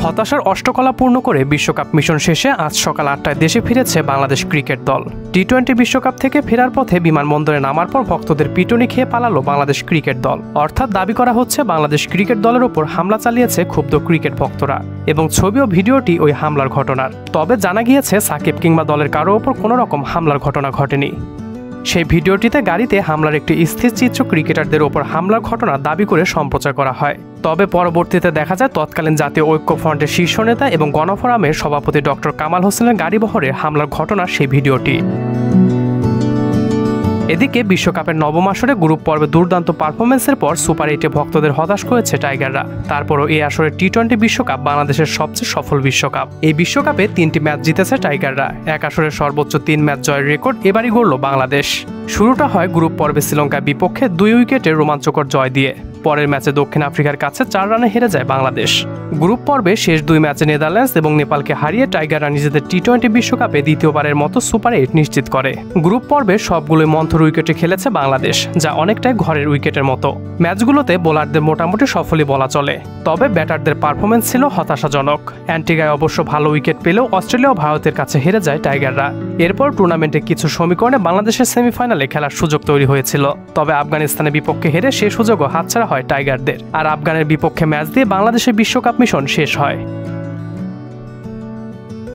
হতাশার অষ্টকলা পূর্ণ করে বিশ্বকাপ মিশন শেষে আজ সকাল ৮টায় দেশে ফিরেছে বাংলাদেশ ক্রিকেট দল। টি-20 বিশ্বকাপ থেকে ফেরার পথে বিমানবন্দরে নামার পর ভক্তদের পিটুনি খেয়ে পালালো বাংলাদেশ ক্রিকেট দল। অর্থাৎ দাবি করা হচ্ছে বাংলাদেশ ক্রিকেট দলের ওপর হামলা চালিয়েছে ক্ষুব্ধ ক্রিকেট ভক্তরা এবং ছবি ও ভিডিওটি ওই হামলার ঘটনার। তবে জানা গিয়েছে সাকিব কিংবা দলের কারো ওপর কোনো রকম হামলার ঘটনা ঘটেনি। সেই ভিডিওটিতে গাড়িতে হামলার একটি স্থির চিত্র ক্রিকেটারদের ওপর হামলার ঘটনা দাবি করে সম্প্রচার করা হয়। তবে পরবর্তীতে দেখা যায় তৎকালীন জাতীয় ঐক্য ফ্রন্টের শীর্ষ নেতা এবং গণফোরামের সভাপতি ডক্টর কামাল হোসেনের গাড়িবহরে হামলার ঘটনার সেই ভিডিওটি। এদিকে বিশ্বকাপের নবম আসরে গ্রুপ পর্বে দুর্দান্ত পারফরমেন্সের পর সুপার 8-এ ভক্তদের হতাশ করেছে টাইগাররা। তারপরও এই আসরে টি-20 বিশ্বকাপ বাংলাদেশের সবচেয়ে সফল বিশ্বকাপ। এই বিশ্বকাপে 3টি ম্যাচ জিতেছে টাইগাররা। এক আসরে সর্বোচ্চ 3 ম্যাচ জয়ের রেকর্ড এবারই গড়ল বাংলাদেশ। শুরুটা হয় গ্রুপ পর্বে শ্রীলঙ্কার বিপক্ষে 2 উইকেটের রোমাঞ্চকর জয় দিয়ে। পরের ম্যাচে দক্ষিণ আফ্রিকার কাছে 4 রানে হেরে যায় বাংলাদেশ। গ্রুপ পর্বে শেষ 2 ম্যাচে নেদারল্যান্ডস এবং নেপালকে হারিয়ে টাইগাররা নিজেদের টি-20 বিশ্বকাপে দ্বিতীয়বারের মতো সুপার 8 নিশ্চিত করে। গ্রুপ পর্বে সবগুলোই মন্থর উইকেটে খেলেছে বাংলাদেশ, যা অনেকটাই ঘরের উইকেটের মতো। ম্যাচগুলোতে বোলারদের মোটামুটি সফলই বলা চলে, তবে ব্যাটারদের পারফরমেন্স ছিল হতাশাজনক। অ্যান্টিগায় অবশ্য ভালো উইকেট পেলেও অস্ট্রেলিয়া ও ভারতের কাছে হেরে যায় টাইগাররা। এরপর টুর্নামেন্টে কিছু সমীকরণে বাংলাদেশের সেমিফাইনালে খেলার সুযোগ তৈরি হয়েছিল, তবে আফগানিস্তানের বিপক্ষে হেরে সে সুযোগও হাতছাড়া হয় টাইগারদের। আর আফগানের বিপক্ষে ম্যাচ দিয়ে বাংলাদেশের বিশ্বকাপ মিশন শেষ হয়।